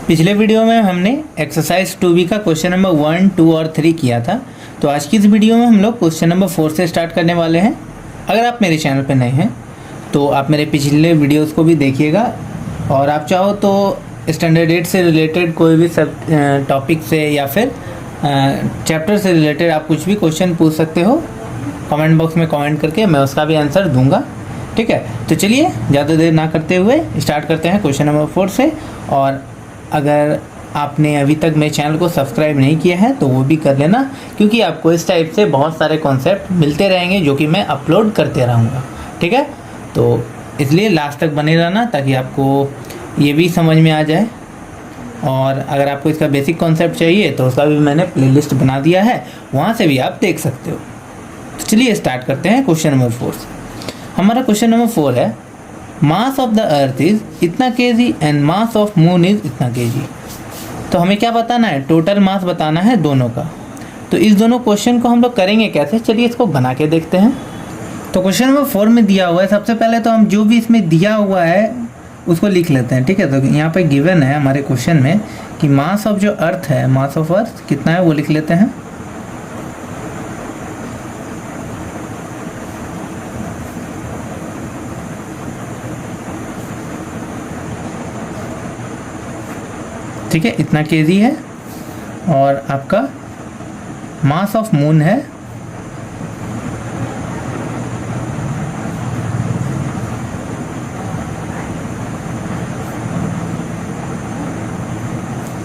पिछले वीडियो में हमने एक्सरसाइज 2B का क्वेश्चन नंबर 1, 2 और 3 किया था। तो आज की इस वीडियो में हम लोग क्वेश्चन नंबर 4 से स्टार्ट करने वाले हैं। अगर आप मेरे चैनल पर नए हैं तो आप मेरे पिछले वीडियोस को भी देखिएगा, और आप चाहो तो स्टैंडर्ड 8 से रिलेटेड कोई भी सब टॉपिक से या फिर चैप्टर से रिलेटेड आप कुछ भी क्वेश्चन पूछ सकते हो। कमेंट बॉक्स में कमेंट करके मैं उसका भी आंसर दूंगा। ठीक है, तो चलिए ज़्यादा देर ना करते हुए स्टार्ट करते हैं क्वेश्चन नंबर 4 से। और अगर आपने अभी तक मेरे चैनल को सब्सक्राइब नहीं किया है तो वो भी कर लेना, क्योंकि आपको इस टाइप से बहुत सारे कॉन्सेप्ट मिलते रहेंगे जो कि मैं अपलोड करते रहूँगा। ठीक है, तो इसलिए लास्ट तक बने रहना ताकि आपको ये भी समझ में आ जाए। और अगर आपको इसका बेसिक कॉन्सेप्ट चाहिए तो उसका भी मैंने प्लेलिस्ट बना दिया है, वहाँ से भी आप देख सकते हो। तो चलिए स्टार्ट करते हैं क्वेश्चन नंबर 4 से। हमारा क्वेश्चन नंबर 4 है, mass of the earth is इतना KG and mass of moon is इतना केजी। तो हमें क्या बताना है? टोटल मास बताना है दोनों का। तो इस दोनों क्वेश्चन को हम लोग करेंगे कैसे, चलिए इसको बना के देखते हैं। तो क्वेश्चन नंबर 4 में दिया हुआ है, सबसे पहले तो हम जो भी इसमें दिया हुआ है उसको लिख लेते हैं। ठीक है, तो यहाँ पे गिवन है हमारे क्वेश्चन में कि मास ऑफ जो अर्थ है, मास ऑफ अर्थ कितना है वो लिख लेते हैं। ठीक है, इतना केजी है। और आपका मास ऑफ मून है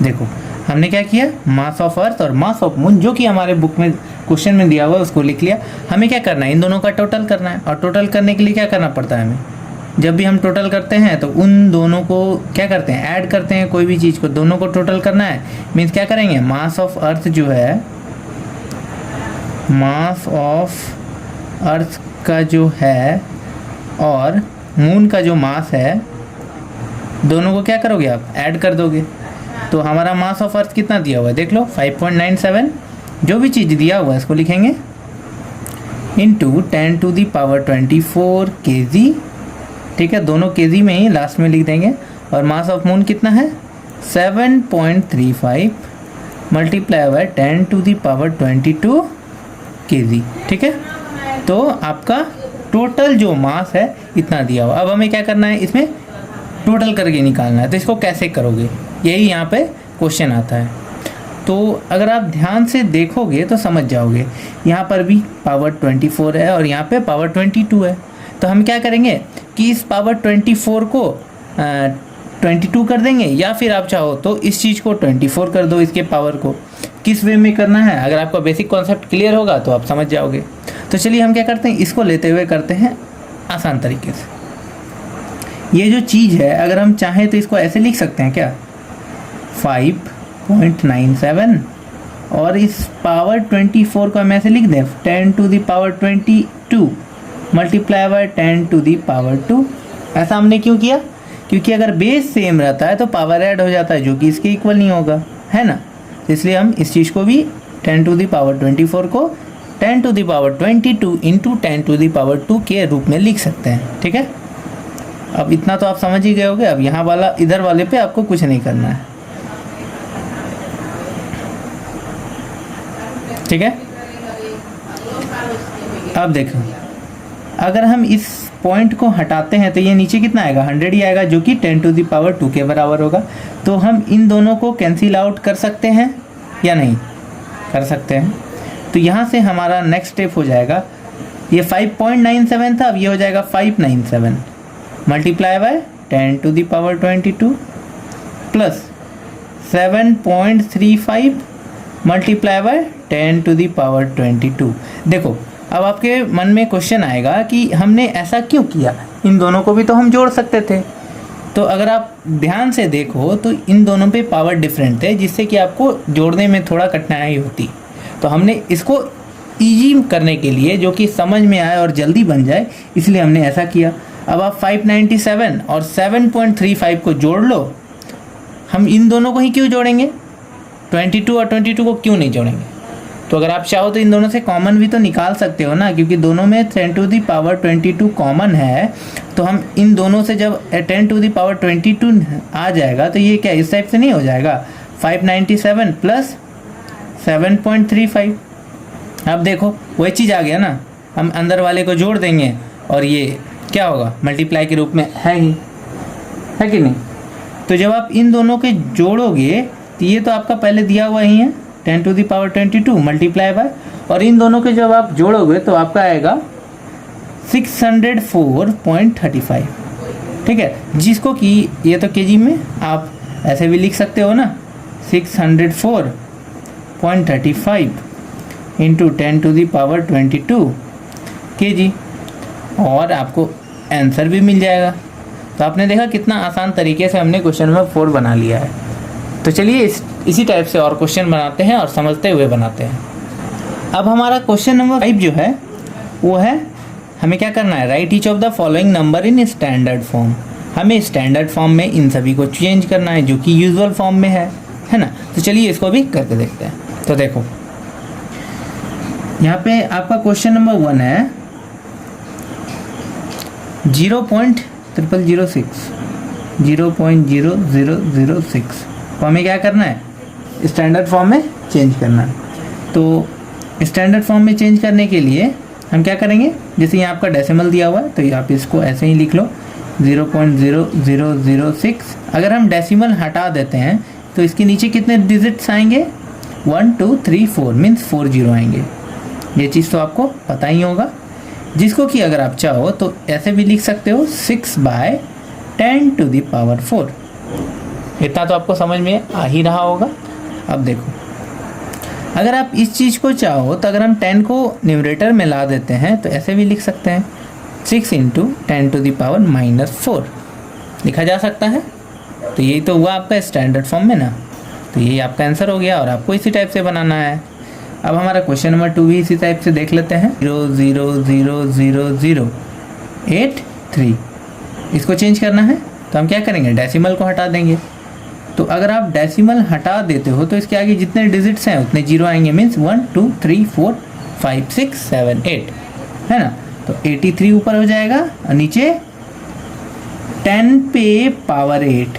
देखो हमने क्या किया, मास ऑफ अर्थ और मास ऑफ मून जो कि हमारे बुक में क्वेश्चन में दिया हुआ है उसको लिख लिया। हमें क्या करना है, इन दोनों का टोटल करना है। और टोटल करने के लिए क्या करना पड़ता है हमें, जब भी हम टोटल करते हैं तो उन दोनों को क्या करते हैं, ऐड करते हैं। कोई भी चीज़ को दोनों को टोटल करना है, मीन्स क्या करेंगे, मास ऑफ अर्थ जो है, मास ऑफ अर्थ का जो है और मून का जो मास है, दोनों को क्या करोगे आप, ऐड कर दोगे। तो हमारा मास ऑफ अर्थ कितना दिया हुआ है देख लो, 5.97। जो भी चीज़ दिया हुआ है इसको लिखेंगे इंटू 10⁻24 kg। ठीक है, दोनों केजी में ही लास्ट में लिख देंगे। और मास ऑफ मून कितना है, 7.35 मल्टीप्लाई बाय 10⁻22 kg। ठीक है, तो आपका टोटल जो मास है इतना दिया हुआ। अब हमें क्या करना है, इसमें टोटल करके निकालना है। तो इसको कैसे करोगे, यही यहाँ पे क्वेश्चन आता है। तो अगर आप ध्यान से देखोगे तो समझ जाओगे, यहाँ पर भी पावर 24 है और यहाँ पे पावर 22 है। तो हम क्या करेंगे कि इस पावर 24 को 22 कर देंगे, या फिर आप चाहो तो इस चीज़ को 24 कर दो, इसके पावर को। किस वे में करना है, अगर आपका बेसिक कॉन्सेप्ट क्लियर होगा तो आप समझ जाओगे। तो चलिए हम क्या करते हैं, इसको लेते हुए करते हैं आसान तरीके से। ये जो चीज़ है अगर हम चाहें तो इसको ऐसे लिख सकते हैं क्या, 5.97, और इस पावर 24 को हम ऐसे लिख दें 10⁻22 मल्टीप्लाई बाय 10⁻2। ऐसा हमने क्यों किया, क्योंकि अगर बेस सेम रहता है तो पावर ऐड हो जाता है जो कि इसके इक्वल नहीं होगा, है ना। तो इसलिए हम इस चीज़ को भी 10⁻24 को 10⁻22 इंटू 10⁻2 के रूप में लिख सकते हैं। ठीक है, अब इतना तो आप समझ ही गए होगे। अब यहाँ वाला, इधर वाले पे आपको कुछ नहीं करना है। ठीक है, अब देखो अगर हम इस पॉइंट को हटाते हैं तो ये नीचे कितना आएगा, 100 ही आएगा, जो कि 10⁻2 के बराबर होगा। तो हम इन दोनों को कैंसिल आउट कर सकते हैं या नहीं, कर सकते हैं। तो यहाँ से हमारा नेक्स्ट स्टेप हो जाएगा, ये 5.97 था, अब ये हो जाएगा 597 multiply by 10⁻22 plus 7.35 multiply by 10⁻22। देखो अब आपके मन में क्वेश्चन आएगा कि हमने ऐसा क्यों किया, इन दोनों को भी तो हम जोड़ सकते थे। तो अगर आप ध्यान से देखो तो इन दोनों पे पावर डिफरेंट थे, जिससे कि आपको जोड़ने में थोड़ा कठिनाई होती। तो हमने इसको ईजी करने के लिए, जो कि समझ में आए और जल्दी बन जाए, इसलिए हमने ऐसा किया। अब आप 597 और 7.35 को जोड़ लो। हम इन दोनों को ही क्यों जोड़ेंगे, 22 और 22 को क्यों नहीं जोड़ेंगे, तो अगर आप चाहो तो इन दोनों से कॉमन भी तो निकाल सकते हो ना, क्योंकि दोनों में 10⁻22 कॉमन है। तो हम इन दोनों से जब 10⁻22 आ जाएगा तो ये क्या इस टाइप से नहीं हो जाएगा, 597 प्लस 7.35। अब देखो वही चीज़ आ गया ना, हम अंदर वाले को जोड़ देंगे और ये क्या होगा, मल्टीप्लाई के रूप में है ही, है कि नहीं। तो जब आप इन दोनों के जोड़ोगे तो ये तो आपका पहले दिया हुआ ही है 10⁻22 मल्टीप्लाई बाय, और इन दोनों के जब आप जोड़ोगे तो आपका आएगा 604.35, ठीक है। जिसको कि ये तो केजी में आप ऐसे भी लिख सकते हो ना, 604.35 इंटू 10⁻22 केजी, और आपको आंसर भी मिल जाएगा। तो आपने देखा कितना आसान तरीके से हमने क्वेश्चन नंबर 4 बना लिया है। तो चलिए इसी टाइप से और क्वेश्चन बनाते हैं और समझते हुए बनाते हैं। अब हमारा क्वेश्चन नंबर 5 जो है वो है, हमें क्या करना है, right each of the following number in standard form. हमें स्टैंडर्ड फॉर्म में इन सभी को चेंज करना है जो कि यूजुअल फॉर्म में है ना। तो चलिए इसको भी करके देखते हैं। तो देखो यहाँ पे आपका क्वेश्चन नंबर 1 है 0.0006 तो हमें क्या करना है, स्टैंडर्ड फॉर्म में चेंज करना है। तो स्टैंडर्ड फॉर्म में चेंज करने के लिए हम क्या करेंगे, जैसे यहाँ आपका डेसिमल दिया हुआ है तो आप इसको ऐसे ही लिख लो 0.0006। अगर हम डेसिमल हटा देते हैं तो इसके नीचे कितने डिजिट्स आएंगे, 1 2 3 4 मीन्स 4 जीरो आएंगे। ये चीज़ तो आपको पता ही होगा, जिसको कि अगर आप चाहो तो ऐसे भी लिख सकते हो 6/10⁻4। इतना तो आपको समझ में आ ही रहा होगा। अब देखो अगर आप इस चीज़ को चाहो तो अगर हम 10 को न्यूमरेटर में ला देते हैं तो ऐसे भी लिख सकते हैं 6 × 10⁻⁻4 लिखा जा सकता है। तो यही तो हुआ आपका स्टैंडर्ड फॉर्म में ना। तो यही आपका आंसर हो गया और आपको इसी टाइप से बनाना है। अब हमारा क्वेश्चन नंबर 2 भी इसी टाइप से देख लेते हैं 0.000083। इसको चेंज करना है तो हम क्या करेंगे, डेसिमल को हटा देंगे। तो अगर आप डेसिमल हटा देते हो तो इसके आगे जितने डिजिट्स हैं उतने जीरो आएंगे, मीन्स 1 2 3 4 5 6 7 8 है ना। तो 83 ऊपर हो जाएगा और नीचे 10 पे पावर 8।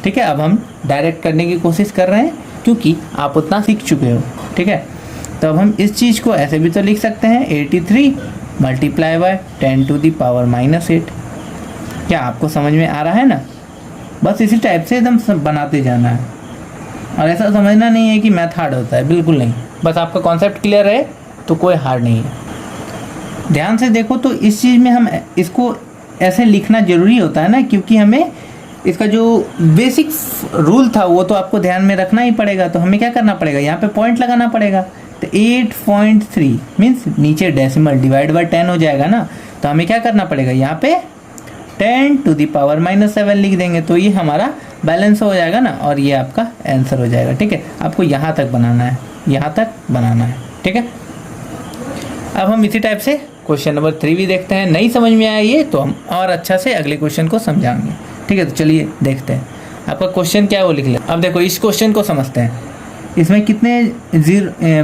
ठीक है, अब हम डायरेक्ट करने की कोशिश कर रहे हैं क्योंकि आप उतना सीख चुके हो। ठीक है, तो अब हम इस चीज़ को ऐसे भी तो लिख सकते हैं 83 मल्टीप्लाई बाय 10⁻⁻8। क्या आपको समझ में आ रहा है ना। बस इसी टाइप से एकदम सब बनाते जाना है और ऐसा समझना नहीं है कि मैथ हार्ड होता है, बिल्कुल नहीं। बस आपका कॉन्सेप्ट क्लियर है तो कोई हार्ड नहीं है। ध्यान से देखो तो इस चीज़ में हम इसको ऐसे लिखना ज़रूरी होता है ना, क्योंकि हमें इसका जो बेसिक रूल था वो तो आपको ध्यान में रखना ही पड़ेगा। तो हमें क्या करना पड़ेगा, यहाँ पे पॉइंट लगाना पड़ेगा। तो 8.3 मीन्स नीचे डेसिमल डिवाइड बाय 10 हो जाएगा ना। तो हमें क्या करना पड़ेगा, यहाँ पे 10⁻⁻7 लिख देंगे तो ये हमारा बैलेंस हो जाएगा ना, और ये आपका आंसर हो जाएगा। ठीक है, आपको यहाँ तक बनाना है, यहाँ तक बनाना है। ठीक है, अब हम इसी टाइप से क्वेश्चन नंबर 3 भी देखते हैं। नहीं समझ में आया ये तो हम और अच्छा से अगले क्वेश्चन को समझाएंगे। ठीक है, तो चलिए देखते हैं आपका क्वेश्चन क्या है वो लिख ले। अब देखो इस क्वेश्चन को समझते हैं। इसमें कितने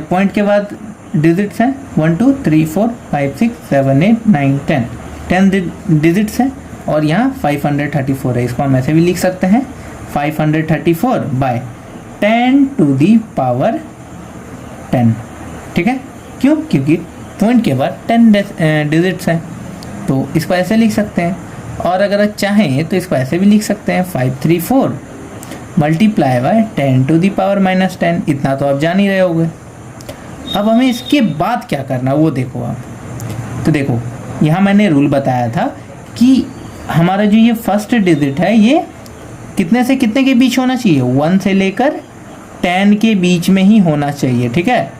पॉइंट के बाद डिजिट्स हैं, 1 2 3 4 5 6 7 8 9 10 डिजिट्स हैं और यहाँ 534 है। इसको हम ऐसे भी लिख सकते हैं 534 बाय 10⁻10। ठीक है, क्यों, क्योंकि पॉइंट के बाद 10 डिजिट्स हैं तो इसको ऐसे लिख सकते हैं। और अगर चाहें तो इसको ऐसे भी लिख सकते हैं 534 मल्टीप्लाई बाय 10⁻⁻10। इतना तो आप जान ही रहे होगे। अब हमें इसके बाद क्या करना वो देखो आप। तो देखो यहाँ मैंने रूल बताया था कि हमारा जो ये फर्स्ट डिजिट है ये कितने से कितने के बीच होना चाहिए, 1 से लेकर 10 के बीच में ही होना चाहिए। ठीक है,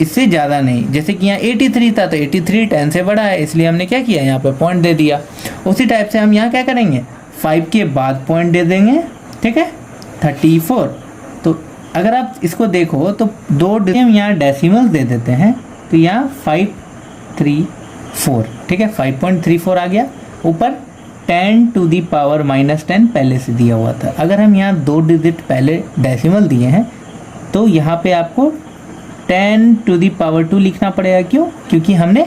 इससे ज़्यादा नहीं। जैसे कि यहाँ 83 था तो 83 10 से बड़ा है, इसलिए हमने क्या किया, यहाँ पे पॉइंट दे दिया। उसी टाइप से हम यहाँ क्या करेंगे, 5 के बाद पॉइंट दे देंगे। ठीक है, 34। तो अगर आप इसको देखो तो 2 हम यहाँ डेसिमल दे देते हैं तो यहाँ 534। ठीक है, 5.34 आ गया। ऊपर 10⁻⁻10 पहले से दिया हुआ था। अगर हम यहाँ 2 डिजिट पहले डेसिमल दिए हैं तो यहाँ पे आपको 10 टू दी पावर 2 लिखना पड़ेगा। क्यों? क्योंकि हमने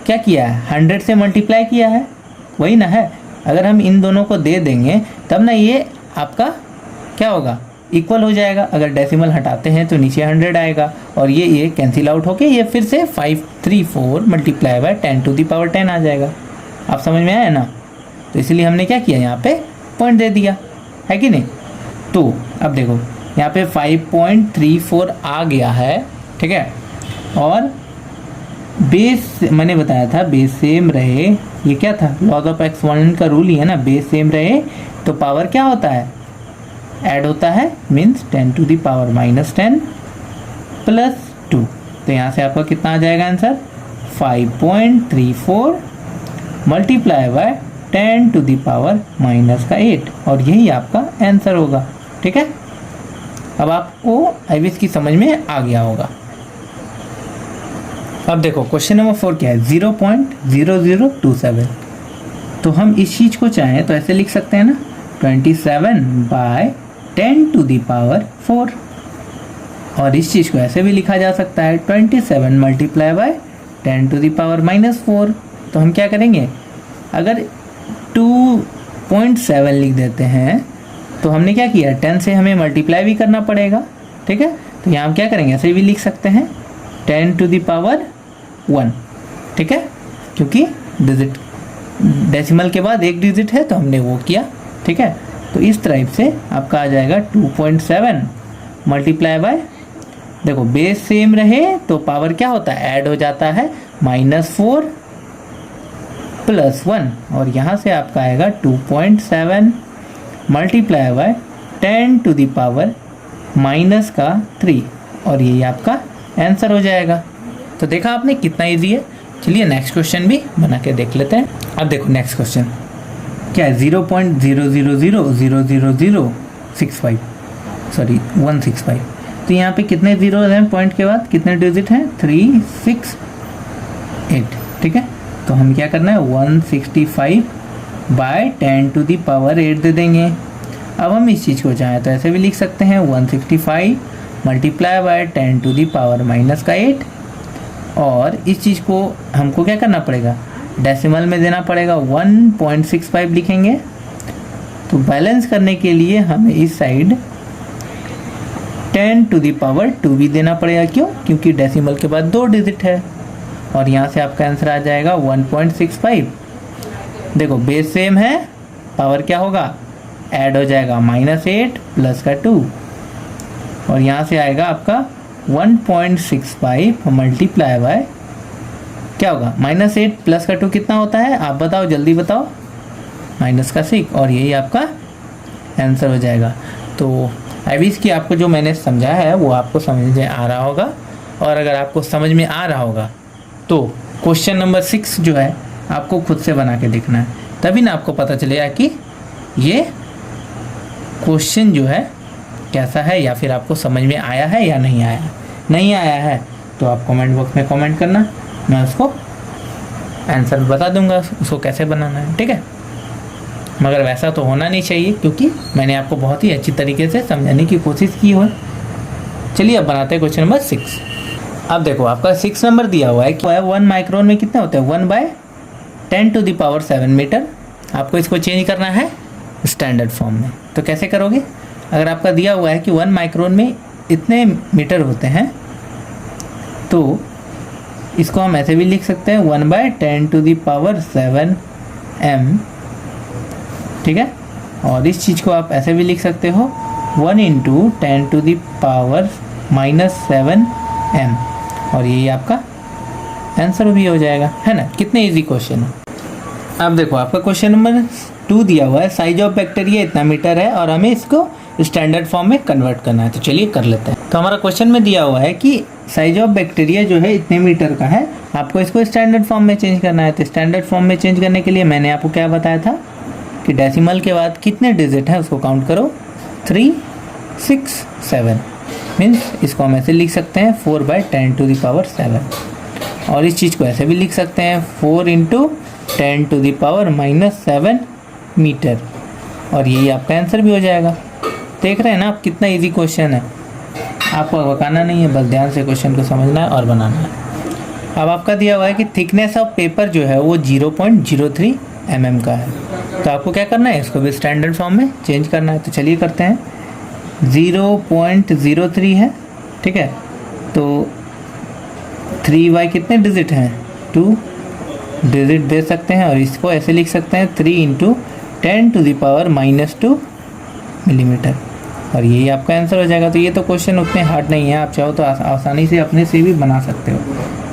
क्या किया है, 100 से मल्टीप्लाई किया है, वही ना है। अगर हम इन दोनों को दे देंगे तब ना ये आपका क्या होगा, इक्वल हो जाएगा। अगर डेसिमल हटाते हैं तो नीचे 100 आएगा और ये कैंसिल आउट होके ये फिर से 534 multiply by 10 to the power 10 आ जाएगा। आप समझ में आया ना? तो इसलिए हमने क्या किया, यहाँ पे पॉइंट दे दिया, है कि नहीं। तो अब देखो यहाँ पे 5.34 आ गया है, ठीक है। और बेस मैंने बताया था बेस सेम रहे, ये क्या था, लॉज ऑफ एक्सपोनेंट का रूल ही है ना, बेस सेम रहे तो पावर क्या होता है, ऐड होता है, means 10 to the power -10 plus 2। तो यहाँ से आपका कितना आ जाएगा answer, 5.34 multiply by 10 to the power -8, और यही आपका आंसर होगा, ठीक है। अब आपको आईविस की समझ में आ गया होगा। अब देखो क्वेश्चन नंबर 4 क्या है, 0.0027। तो हम इस चीज़ को चाहें तो ऐसे लिख सकते हैं ना, 27 बाय 10 टू दी पावर 4। और इस चीज़ को ऐसे भी लिखा जा सकता है 27 multiply by 10 to the power -4। तो हम क्या करेंगे, अगर 2.7 लिख देते हैं तो हमने क्या किया, 10 से हमें मल्टीप्लाई भी करना पड़ेगा, ठीक है। तो यहाँ हम क्या करेंगे, ऐसे भी लिख सकते हैं 10 टू दी पावर 1, ठीक है, क्योंकि डिजिट डेसिमल के बाद एक डिजिट है तो हमने वो किया, ठीक है। तो इस टाइप से आपका आ जाएगा 2.7 मल्टीप्लाई बाय, देखो बेस सेम रहे तो पावर क्या होता है, ऐड हो जाता है, -4 प्लस 1, और यहाँ से आपका आएगा 2.7 multiply by 10 to the power -3, और यही आपका आंसर हो जाएगा। तो देखा आपने कितना इजी है। चलिए नेक्स्ट क्वेश्चन भी बना के देख लेते हैं। अब देखो नेक्स्ट क्वेश्चन क्या है, 0.00000065 सॉरी 165। तो यहाँ पे कितने जीरो हैं पॉइंट के बाद, कितने डिजिट हैं, 3, 6, 8, ठीक है। तो हम क्या करना है, 165 बाय 10 टू दी पावर 8 दे देंगे। अब हम इस चीज़ को चाहें तो ऐसे भी लिख सकते हैं 165 multiply by 10 to the power -8, और इस चीज़ को हमको क्या करना पड़ेगा, डेसिमल में देना पड़ेगा, 1.65 लिखेंगे। तो बैलेंस करने के लिए हमें इस साइड 10 टू दी पावर 2 भी देना पड़ेगा। क्यों? क्योंकि डेसिमल के बाद 2 डिजिट है, और यहाँ से आपका आंसर आ जाएगा 1.65। देखो बेस सेम है, पावर क्या होगा, ऐड हो जाएगा, -8 प्लस का 2, और यहाँ से आएगा आपका 1.65 मल्टीप्लाई बाय क्या होगा, -8 प्लस का 2 कितना होता है, आप बताओ, जल्दी बताओ, -6, और यही आपका आंसर हो जाएगा। तो आईविस की आपको जो मैंने समझाया है वो आपको समझ में आ रहा होगा, और अगर आपको समझ में आ रहा होगा तो क्वेश्चन नंबर 6 जो है आपको खुद से बना के देखना है, तभी ना आपको पता चलेगा कि ये क्वेश्चन जो है कैसा है, या फिर आपको समझ में आया है या नहीं आया है। नहीं आया है तो आप कमेंट बॉक्स में कमेंट करना, मैं उसको आंसर बता दूंगा उसको कैसे बनाना है, ठीक है। मगर वैसा तो होना नहीं चाहिए, क्योंकि मैंने आपको बहुत ही अच्छी तरीके से समझाने की कोशिश की हो। चलिए अब बनाते हैं क्वेश्चन नंबर 6। अब देखो आपका 6 नंबर दिया हुआ है कि 1 माइक्रोन में कितना होता है, 1/10 टू दी पावर 7 मीटर। आपको इसको चेंज करना है स्टैंडर्ड फॉर्म में। तो कैसे करोगे, अगर आपका दिया हुआ है कि 1 माइक्रोन में इतने मीटर होते हैं, तो इसको हम ऐसे भी लिख सकते हैं 1/10 टू दी पावर 7 m, ठीक है। और इस चीज़ को आप ऐसे भी लिख सकते हो 1 × 10 टू दी पावर -7 m, और यही आपका आंसर भी हो जाएगा, है ना। कितने इजी क्वेश्चन है। अब देखो आपका क्वेश्चन नंबर 2 दिया हुआ है, साइज ऑफ बैक्टीरिया इतना मीटर है और हमें इसको स्टैंडर्ड फॉर्म में कन्वर्ट करना है। तो चलिए कर लेते हैं। तो हमारा क्वेश्चन में दिया हुआ है कि साइज ऑफ बैक्टीरिया जो है इतने मीटर का है, आपको इसको स्टैंडर्ड फॉर्म में चेंज करना है। तो स्टैंडर्ड फॉर्म में चेंज करने के लिए मैंने आपको क्या बताया था कि डेसिमल के बाद कितने डिजिट हैं उसको काउंट करो, 3, 6, 7, मीन्स इसको हम ऐसे लिख सकते हैं 4/10 टू दी पावर 7, और इस चीज़ को ऐसे भी लिख सकते हैं 4 × 10 टू दी पावर -7 मीटर, और यही आपका आंसर भी हो जाएगा। देख रहे हैं ना आप कितना इजी क्वेश्चन है। आपको भकाना नहीं है, बस ध्यान से क्वेश्चन को समझना है और बनाना है। अब आपका दिया हुआ है कि थिकनेस ऑफ पेपर जो है वो 0.03 mm का है, तो आपको क्या करना है, इसको भी स्टैंडर्ड फॉर्म में चेंज करना है। तो चलिए करते हैं। 0.03 है, ठीक है, तो 3y कितने डिजिट हैं, 2 डिजिट दे सकते हैं, और इसको ऐसे लिख सकते हैं 3 × 10⁻⁻² मिलीमीटर, और यही आपका आंसर हो जाएगा। तो ये तो क्वेश्चन उतने हार्ड नहीं है, आप चाहो तो आसानी से अपने से भी बना सकते हो।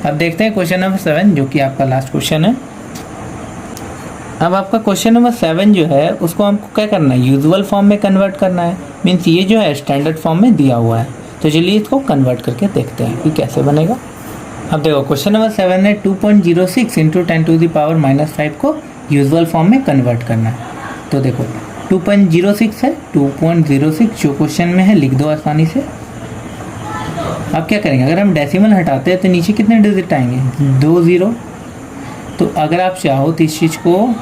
अब देखते हैं क्वेश्चन नंबर 7, जो कि आपका लास्ट क्वेश्चन है। अब आपका क्वेश्चन नंबर 7 जो है उसको हमको क्या करना है, यूजुअल फॉर्म में कन्वर्ट करना है। मीन्स ये जो है स्टैंडर्ड फॉर्म में दिया हुआ है, तो चलिए इसको कन्वर्ट करके देखते हैं कि कैसे बनेगा। अब देखो क्वेश्चन नंबर 7 है 2.06 × 10⁻⁻5 को यूजुअल फॉर्म में कन्वर्ट करना है। तो देखो 2.06 है, 2.06 जो क्वेश्चन में है लिख दो आसानी से। अब क्या करेंगे, अगर हम डेसिमल हटाते हैं तो नीचे कितने डिजिट आएंगे, 2 0। तो अगर आप चाहो तो इस चीज़ को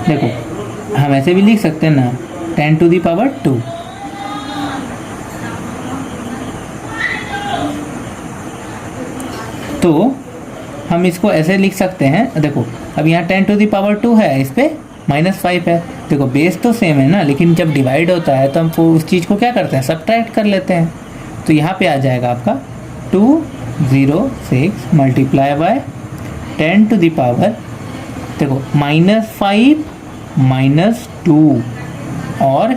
देखो हम ऐसे भी लिख सकते हैं ना, 10⁻²। तो हम इसको ऐसे लिख सकते हैं, देखो अब यहाँ 10⁻² है, इस पर -5 है। देखो बेस तो सेम है ना, लेकिन जब डिवाइड होता है तो हम उस चीज़ को क्या करते हैं, सब्ट्रैक्ट कर लेते हैं। तो यहाँ पे आ जाएगा आपका 206 × 10⁻, देखो -5 - 2, और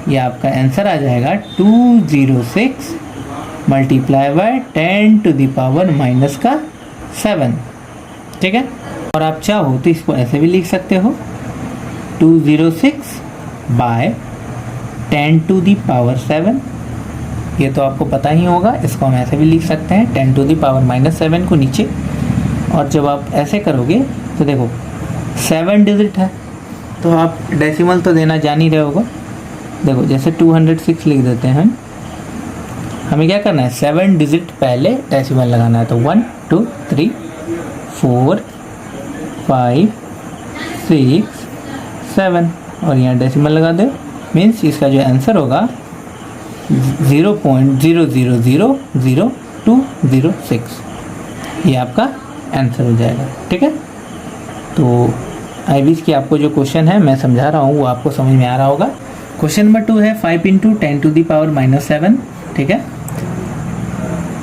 ये आपका आंसर आ जाएगा 206 × 10⁻⁻⁷, ठीक है। और आप चाहो तो इसको ऐसे भी लिख सकते हो, 206 / 10⁻⁷। ये तो आपको पता ही होगा, इसको हम ऐसे भी लिख सकते हैं 10⁻⁻7 को नीचे। और जब आप ऐसे करोगे तो देखो 7 डिजिट है, तो आप डेसिमल तो देना जान ही रहे होगा। देखो जैसे 206 लिख देते हैं, हमें क्या करना है, 7 डिजिट पहले डेसिमल लगाना है। तो 1 2 3 4 5 6 7, और यहाँ डेसिमल लगा दो। मीन्स इसका जो आंसर होगा 0.00000206, ये आपका आंसर हो जाएगा, ठीक है। तो आई विश कि आपको जो क्वेश्चन है मैं समझा रहा हूँ वो आपको समझ में आ रहा होगा। क्वेश्चन नंबर 2 है 5 × 10⁻⁻7, ठीक है।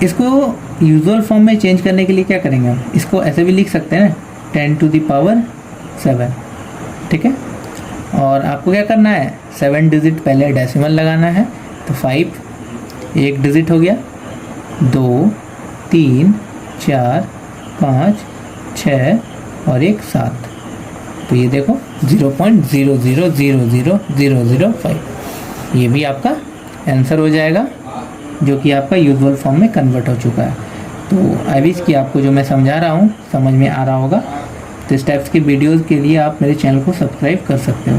इसको यूजुअल फॉर्म में चेंज करने के लिए क्या करेंगे हम, इसको ऐसे भी लिख सकते हैं ना, 10⁻7, ठीक है। और आपको क्या करना है, 7 डिजिट पहले डेसिमल लगाना है। तो 5 एक डिजिट हो गया, 2 3 4 5 6 और 1 7। तो ये देखो 0.000005, ये भी आपका आंसर हो जाएगा, जो कि आपका यूजुअल फॉर्म में कन्वर्ट हो चुका है। तो आई विश कि आपको जो मैं समझा रहा हूँ समझ में आ रहा होगा। तो इस टाइप्स की वीडियोज़ के लिए आप मेरे चैनल को सब्सक्राइब कर सकते हो।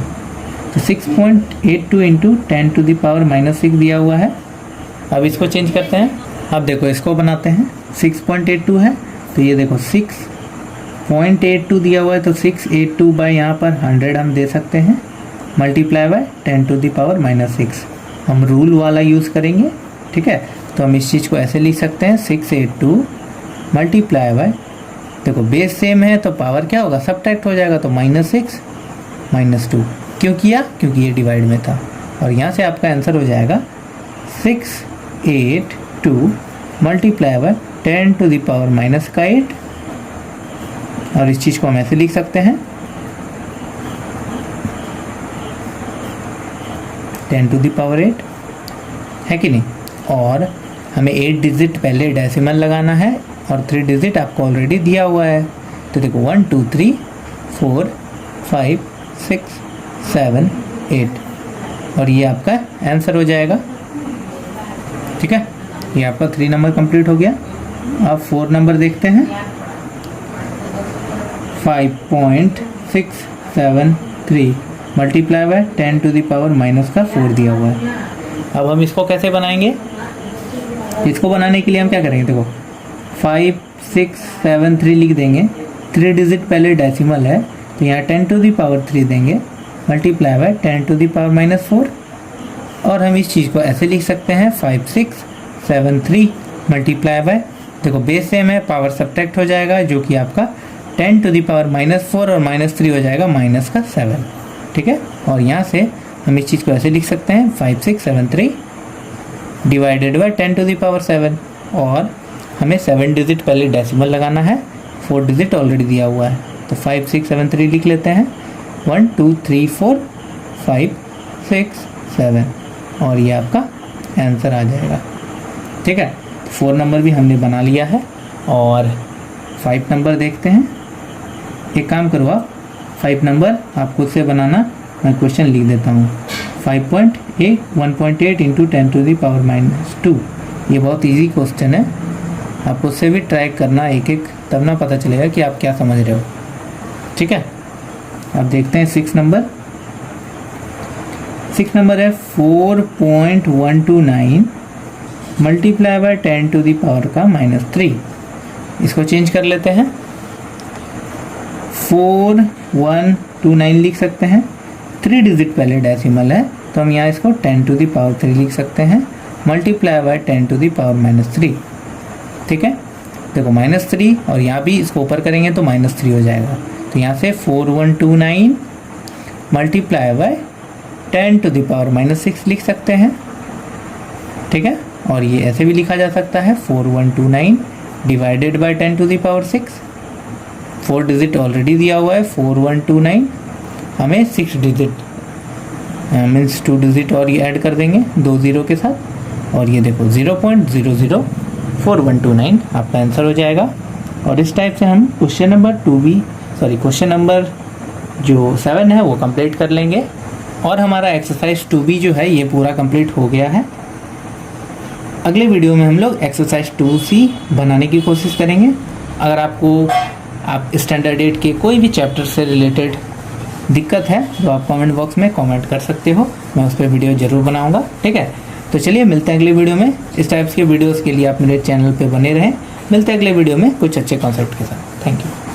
तो 6.82 × 10⁻⁻6 दिया हुआ है। अब इसको चेंज करते हैं। अब देखो इसको बनाते हैं, 6.82 है, तो ये देखो 6.82 दिया हुआ है, तो 682 बाय यहाँ पर 100 हम दे सकते हैं, मल्टीप्लाई बाय 10⁻⁻6। हम रूल वाला यूज़ करेंगे, ठीक है। तो हम इस चीज़ को ऐसे लिख सकते हैं, 682 मल्टीप्लाई बाय, देखो बेस सेम है तो पावर क्या होगा, सब्ट्रैक्ट हो जाएगा। तो -6 - 2 क्यों किया, क्योंकि ये डिवाइड में था। और यहाँ से आपका आंसर हो जाएगा 682 मल्टीप्लाई बाय 10⁻⁻8। और इस चीज़ को हम ऐसे लिख सकते हैं 10⁻8, है कि नहीं। और हमें 8 डिजिट पहले डेसिमल लगाना है, और 3 डिजिट आपको ऑलरेडी दिया हुआ है। तो देखो 1 2 3 4 5 6 7 8, और ये आपका आंसर हो जाएगा, ठीक है। ये आपका 3 नंबर कंप्लीट हो गया। अब 4 नंबर देखते हैं, 5.673 मल्टीप्लाई बाय 10⁻⁻4 दिया हुआ है। अब हम इसको कैसे बनाएंगे, इसको बनाने के लिए हम क्या करेंगे, देखो 5673 लिख देंगे, 3 डिजिट पहले डेसिमल है, तो यहाँ 10⁻3 देंगे, मल्टीप्लाई बाय 10⁻⁻4। और हम इस चीज़ को ऐसे लिख सकते हैं 73 मल्टीप्लाई बाय, देखो बेस सेम है, पावर सब्ट्रैक्ट हो जाएगा जो कि आपका 10 टू द पावर -4 और -3 हो जाएगा -7, ठीक है। और यहाँ से हम इस चीज़ को ऐसे लिख सकते हैं 5673 divided by 10 to the power 7, और हमें 7 डिजिट पहले डेसिमल लगाना है, 4 डिजिट ऑलरेडी दिया हुआ है, तो 5673 लिख लेते हैं। 1 2 3 4 5 6 7, और ये आपका आंसर आ जाएगा, ठीक है। 4 नंबर भी हमने बना लिया है, और 5 नंबर देखते हैं। एक काम करो आप 5 नंबर आप खुद से बनाना, मैं क्वेश्चन लिख देता हूँ। 1.8 इंटू 10 टू द पावर -2, ये बहुत इजी क्वेश्चन है, आप उससे भी ट्राई करना एक एक, तब ना पता चलेगा कि आप क्या समझ रहे हो, ठीक है। अब देखते हैं 6 नंबर। 6 नंबर है 4.129 multiply by 10 to the power का -3। इसको चेंज कर लेते हैं, 4129 लिख सकते हैं, 3 डिजिट पहले डेसिमल है, तो हम यहाँ इसको 10 टू द पावर 3 लिख सकते हैं, multiply by 10 to the power -3, ठीक है। देखो -3, और यहाँ भी इसको ऊपर करेंगे तो -3 हो जाएगा, तो यहाँ से 4129 multiply by 10 to the power -6 लिख सकते हैं, ठीक है। और ये ऐसे भी लिखा जा सकता है 4129 divided by 10 to the power 6, 4 digit already दिया हुआ है 4129, हमें 6 डिजिट मीन्स 2 डिजिट और ये ऐड कर देंगे 2 ज़ीरो के साथ, और ये देखो 0.004129 आपका आंसर हो जाएगा। और इस टाइप से हम क्वेश्चन नंबर जो 7 है वो कंप्लीट कर लेंगे, और हमारा एक्सरसाइज 2B जो है ये पूरा कंप्लीट हो गया है। अगले वीडियो में हम लोग एक्सरसाइज 2C बनाने की कोशिश करेंगे। अगर आप स्टैंडर्ड 8 के कोई भी चैप्टर से रिलेटेड दिक्कत है तो आप कमेंट बॉक्स में कमेंट कर सकते हो, मैं उस पर वीडियो ज़रूर बनाऊंगा, ठीक है। तो चलिए मिलते हैं अगले वीडियो में। इस टाइप्स के वीडियोस के लिए आप मेरे चैनल पे बने रहें। मिलते हैं अगले वीडियो में कुछ अच्छे कॉन्सेप्ट के साथ। Thank you.